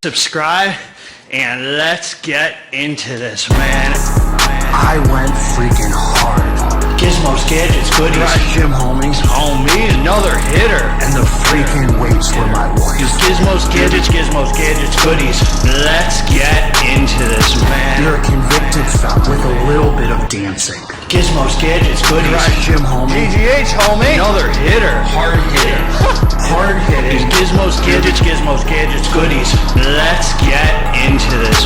Subscribe and let's get into this, man. I went freaking hard. Gizmos, gadgets, goodies. Right, Jim homies. Homie, another hitter. And the freaking weights were my wife. Gizmos, gadgets, goodies. Let's get into this, man. You're a convicted felon with a little bit of dancing. Gizmos, gadgets, goodies. Right, Jim homie. GGH, homie. Another hitter. Hard hitting. Hard hitting. Gizmos, gadgets, goodies. Let's get into this.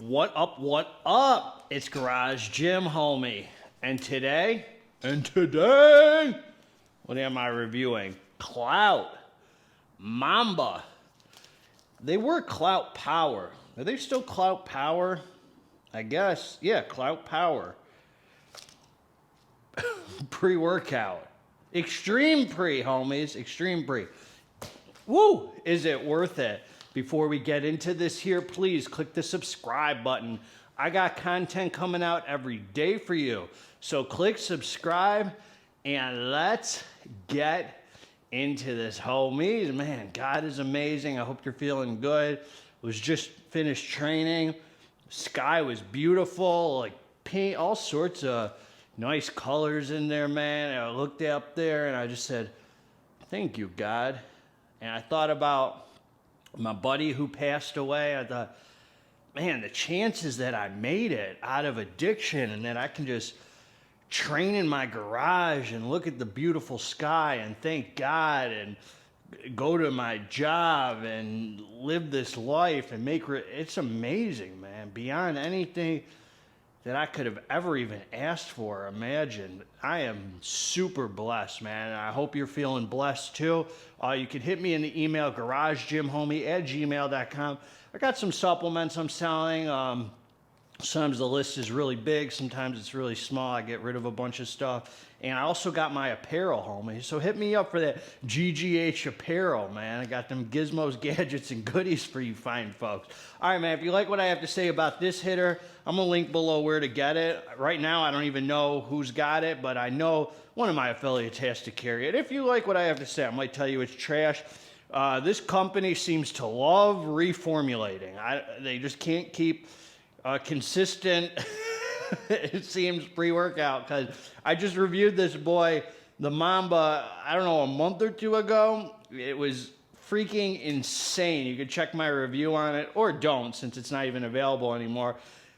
What up, what up? It's Garage Jim, homie. And today, what am I reviewing? Klout MAMBA. They were Klout Power. Are they still Klout Power? I guess. Yeah, Klout Power. Pre-workout. Extreme pre, homies. Extreme pre. Woo! Is it worth it? Before we get into this here, please click the subscribe button. I got content coming out every day for you. So click subscribe and let's get into this, homies. Man, God is amazing. I hope you're feeling good. Was just finished training. Sky was beautiful, like paint, all sorts of nice colors in there, man. And I looked up there and I just said, thank you, God. And I thought about my buddy who passed away. I thought, man, the chances that I made it out of addiction and that I can just train in my garage and look at the beautiful sky and thank God and go to my job and live this life and it's amazing, man. Beyond anything that I could have ever even asked for, imagined. I am super blessed, man. And I hope you're feeling blessed too. You can hit me in the email, garagejimhomie@gmail.com. I got some supplements I'm selling. Sometimes the list is really big. Sometimes it's really small. I get rid of a bunch of stuff. And I also got my apparel, homie. So hit me up for that GGH apparel, man. I got them gizmos, gadgets, and goodies for you fine folks. All right, man, if you like what I have to say about this hitter, I'm going to link below where to get it. Right now, I don't even know who's got it, but I know one of my affiliates has to carry it. If you like what I have to say, I might tell you it's trash. This company seems to love reformulating. They just can't keep consistent, it seems, pre-workout, because I just reviewed this boy, the Mamba, I don't know, a month or two ago. It was freaking insane. You can check my review on it, or don't, since it's not even available anymore.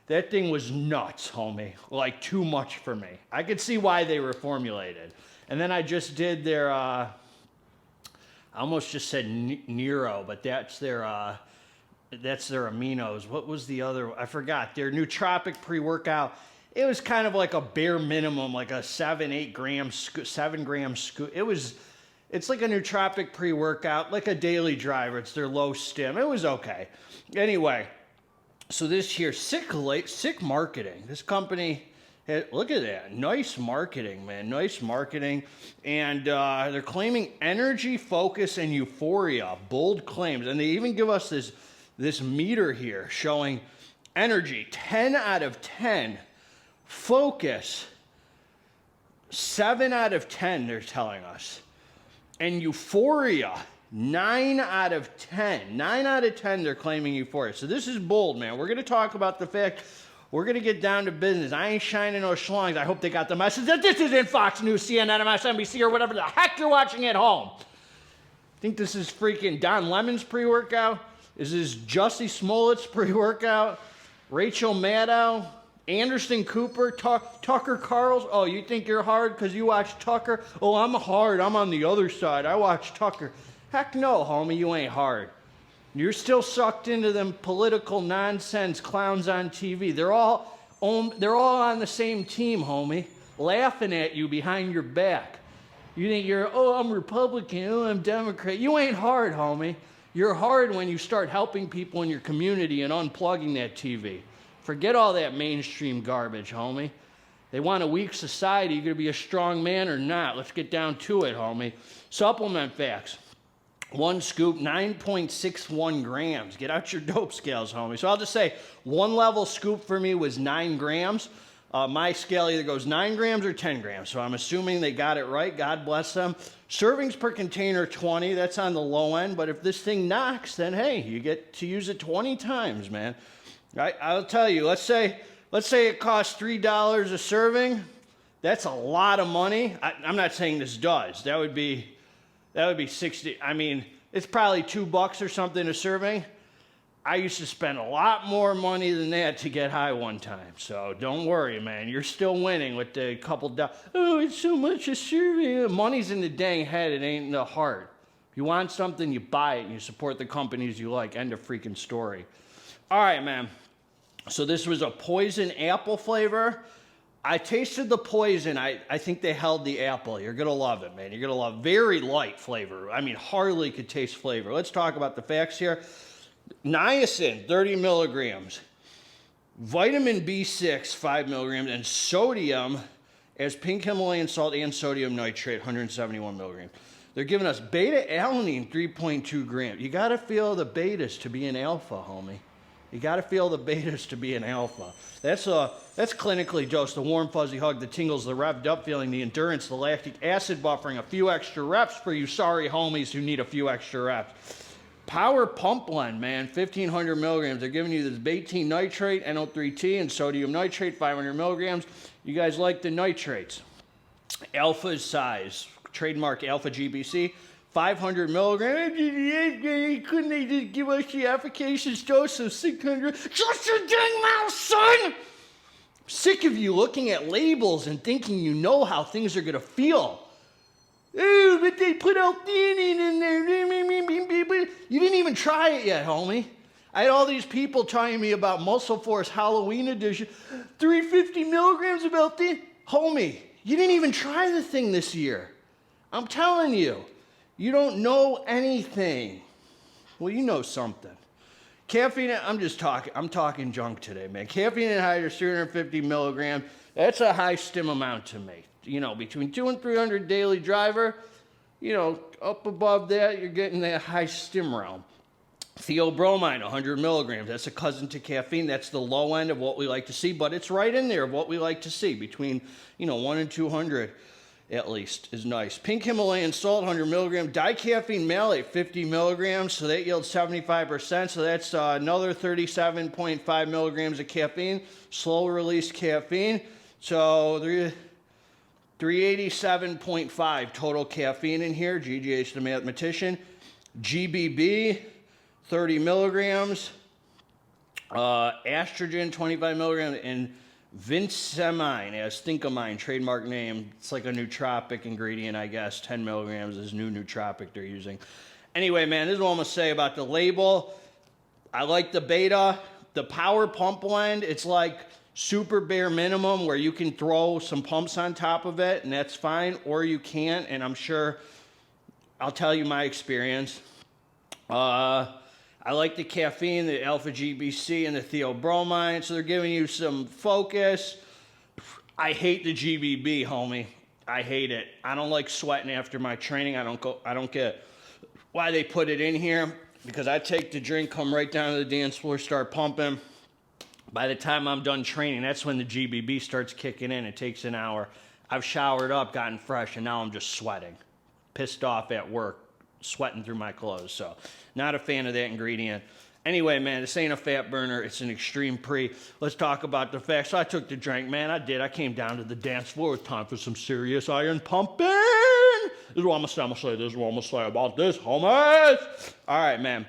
That thing was nuts, homie. Like, too much for me. I could see why they reformulated. And then I just did their, I almost just said Nero, but that's their aminos. What was the other? I forgot. Their nootropic pre-workout. It was kind of like a bare minimum, like a 7 gram scoop. It's like a nootropic pre-workout, like a daily driver. It's their low stim. It was okay. Anyway, so this here, sick marketing. This company, look at that. Nice marketing, man. Nice marketing. And they're claiming energy, focus, and euphoria. Bold claims. And they even give us this meter here showing energy, 10 out of 10. Focus, 7 out of 10, they're telling us. And euphoria, 9 out of 10. 9 out of 10, they're claiming euphoria. So this is bold, man. We're going to talk about the fact, we're going to get down to business. I ain't shining no schlongs. I hope they got the message that this isn't Fox News, CNN, MSNBC, or whatever the heck you're watching at home. I think this is freaking Don Lemon's pre-workout. Is this Jussie Smollett's pre-workout? Rachel Maddow? Anderson Cooper? Tucker Carlson? Oh, you think you're hard because you watch Tucker? Oh, I'm hard. I'm on the other side. I watch Tucker. Heck no, homie. You ain't hard. You're still sucked into them political nonsense clowns on TV. They're all on the same team, homie, laughing at you behind your back. You think I'm Republican, I'm Democrat. You ain't hard, homie. You're hard when you start helping people in your community and unplugging that TV. Forget all that mainstream garbage, homie. They want a weak society. You gonna be a strong man or not? Let's get down to it, homie. Supplement facts. One scoop, 9.61 grams. Get out your dope scales, homie. So I'll just say, one level scoop for me was 9 grams. My scale either goes 9 grams or 10 grams, so I'm assuming they got it right. God bless them. Servings per container, 20. That's on the low end, but if this thing knocks, then hey, you get to use it 20 times, man. I'll tell you, let's say it costs $3 a serving. That's a lot of money. I'm not saying this does. That would be 60. I mean, it's probably $2 or something a serving. I used to spend a lot more money than that to get high one time. So don't worry, man. You're still winning with the couple dollars. Oh, it's so much a serving. Money's in the dang head. It ain't in the heart. If you want something, you buy it and you support the companies you like. End of freaking story. All right, man. So this was a poison apple flavor. I tasted the poison. I think they held the apple. You're going to love it, man. You're going to love very light flavor. I mean, hardly could taste flavor. Let's talk about the facts here. Niacin, 30 milligrams. Vitamin B6, 5 milligrams. And sodium as pink Himalayan salt and sodium nitrate, 171 milligrams. They're giving us beta-alanine, 3.2 grams. You got to feel the betas to be an alpha, homie. You got to feel the betas to be an alpha. That's clinically dosed. The warm, fuzzy hug, the tingles, the revved up feeling, the endurance, the lactic acid buffering, a few extra reps for you sorry homies who need a few extra reps. Power Pump Blend, man, 1,500 milligrams. They're giving you this betaine nitrate, NO3T, and sodium nitrate, 500 milligrams. You guys like the nitrates. Alpha's size, trademark Alpha GBC, 500 milligrams. Couldn't they just give us the efficacious dose of 600? Shut your dang mouth, son! Sick of you looking at labels and thinking you know how things are going to feel. Oh, but they put L-theanine in there. You didn't even try it yet, homie. I had all these people telling me about Muscle Force Halloween edition. 350 milligrams of L-theanine. Homie, you didn't even try the thing this year. I'm telling you, you don't know anything. Well, you know something. Caffeine, I'm talking junk today, man. Caffeine anhydrous, 350 milligrams. That's a high stim amount to me. You know, between 200 and 300 daily driver, you know, up above that, you're getting that high stim realm. Theobromine, 100 milligrams. That's a cousin to caffeine. That's the low end of what we like to see, but it's right in there of what we like to see. Between, 1 and 200 at least is nice. Pink Himalayan salt, 100 milligrams. Dicaffeine malate, 50 milligrams. So that yields 75%. So that's another 37.5 milligrams of caffeine. Slow release caffeine. So 387.5 total caffeine in here. GGH the mathematician. GBB, 30 milligrams. Estrogen, 25 milligrams. And Vincamine, as Thincamine, trademark name. It's like a nootropic ingredient, I guess. 10 milligrams is new nootropic they're using. Anyway, man, this is what I'm going to say about the label. I like the beta. The Power Pump Blend, it's like super bare minimum where you can throw some pumps on top of it, and that's fine, or you can't, and I'm sure I'll tell you my experience. I like the caffeine, the alpha GBC, and the theobromine, so they're giving you some focus. I hate the GBB, homie. I hate it. I don't like sweating after my training. I don't get why they put it in here, because I take the drink, come right down to the dance floor, start pumping. By the time I'm done training, that's when the GBB starts kicking in. It takes an hour. I've showered up, gotten fresh, and now I'm just sweating. Pissed off at work, sweating through my clothes. So, not a fan of that ingredient. Anyway, man, this ain't a fat burner. It's an extreme pre. Let's talk about the facts. So I took the drink, man. I did. I came down to the dance floor. It's time for some serious iron pumping. This is what I'm going to say. This is what I'm going to say about this, homies. All right, man.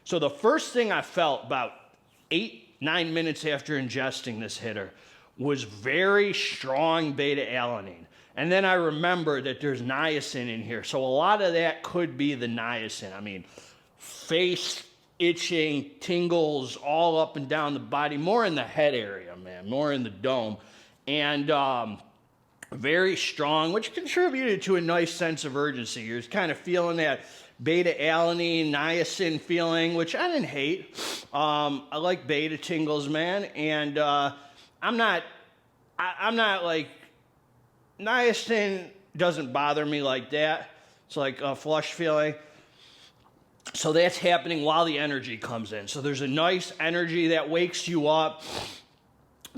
So the first thing I felt about 8-9 minutes after ingesting this hitter was very strong beta-alanine. And then I remember that there's niacin in here. So a lot of that could be the niacin. I mean, face itching, tingles all up and down the body, more in the head area, man, more in the dome. And very strong, which contributed to a nice sense of urgency. You're kind of feeling that beta-alanine, niacin feeling, which I didn't hate. I like beta tingles, man. And I'm not like, niacin doesn't bother me like that. It's like a flush feeling. So that's happening while the energy comes in. So there's a nice energy that wakes you up.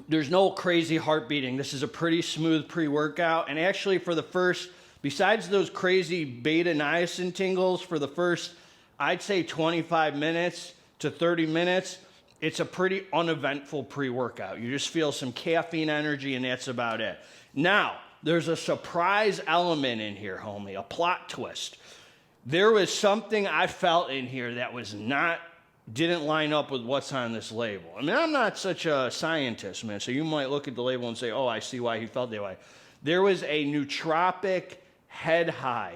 There's no crazy heart beating. This is a pretty smooth pre-workout. And actually for the first, besides those crazy beta niacin tingles, for the first, I'd say 25 minutes to 30 minutes, it's a pretty uneventful pre-workout. You just feel some caffeine energy and that's about it. Now, there's a surprise element in here, homie, a plot twist. There was something I felt in here that was didn't line up with what's on this label. I mean, I'm not such a scientist, man, so you might look at the label and say, oh, I see why he felt that way. There was a nootropic head high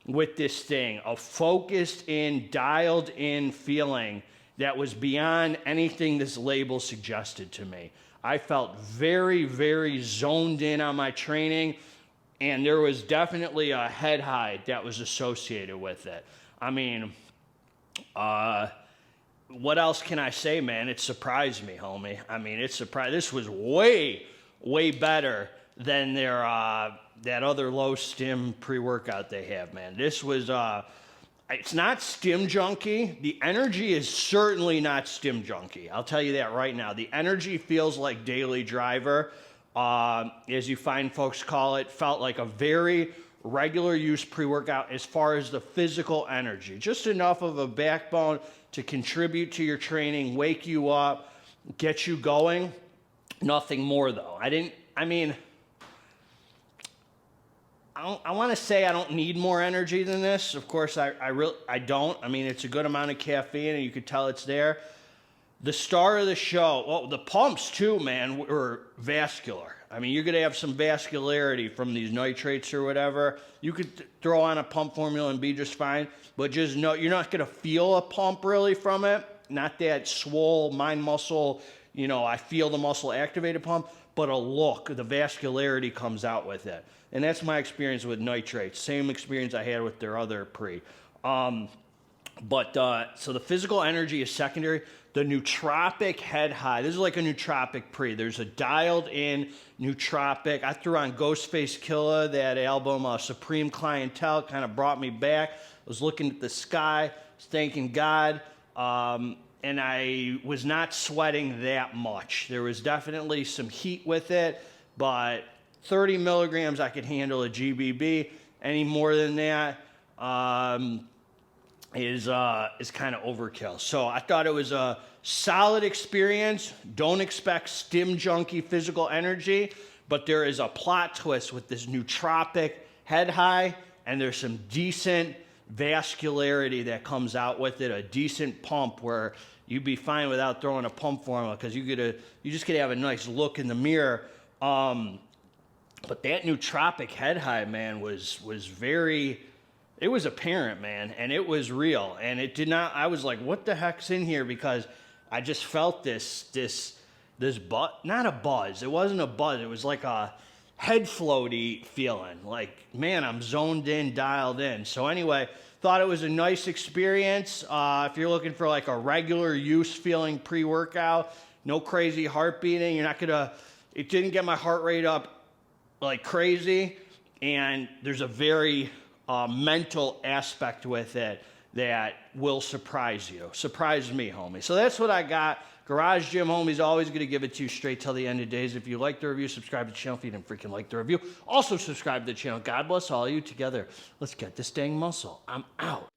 with this thing, a focused in, dialed in feeling that was beyond anything this label suggested to me. I felt very, very zoned in on my training, and there was definitely a head high that was associated with it. I mean, what else can I say, man? It surprised me, homie. I mean, it surprised. This was way, way better than their that other low stim pre-workout they have, man. This was it's not stim junkie. The energy is certainly not stim junkie. I'll tell you that right now. The energy feels like daily driver, as you find folks call it. Felt like a very regular use pre-workout as far as the physical energy. Just enough of a backbone to contribute to your training, wake you up, get you going. Nothing more though. I want to say I don't need more energy than this. Of course, I don't. I mean, it's a good amount of caffeine, and you could tell it's there. The star of the show, well, the pumps too, man, were vascular. I mean, you're going to have some vascularity from these nitrates or whatever. You could throw on a pump formula and be just fine, but just know you're not going to feel a pump really from it. Not that swole mind muscle, I feel the muscle activated pump, but a look, the vascularity comes out with it. And that's my experience with nitrates. Same experience I had with their other pre. So the physical energy is secondary. The nootropic head high. This is like a nootropic pre. There's a dialed in nootropic. I threw on Ghostface Killah, that album, Supreme Clientele, kind of brought me back. I was looking at the sky, thanking God. And I was not sweating that much. There was definitely some heat with it, but 30 milligrams I could handle a GBB. Any more than that is kind of overkill. So I thought it was a solid experience. Don't expect stim junkie physical energy, but there is a plot twist with this nootropic head high, and there's some decent vascularity that comes out with it, a decent pump where you'd be fine without throwing a pump formula because you just could have a nice look in the mirror. But that nootropic head high, man, was very, it was apparent, man, and it was real. And it did not, I was like, what the heck's in here? Because I just felt this not a buzz. It wasn't a buzz. It was like a head floaty feeling. Like, man, I'm zoned in, dialed in. So anyway, thought it was a nice experience. If you're looking for like a regular use feeling pre-workout, no crazy heart beating. It didn't get my heart rate up like crazy, and there's a very mental aspect with it that will surprise you. Surprised me, homie. So that's what I got. Garage Gym Homie's always going to give it to you straight till the end of days. If you like the review, subscribe to the channel if you didn't freaking like the review. Also subscribe to the channel. God bless all of you. Together, let's get this dang muscle. I'm out.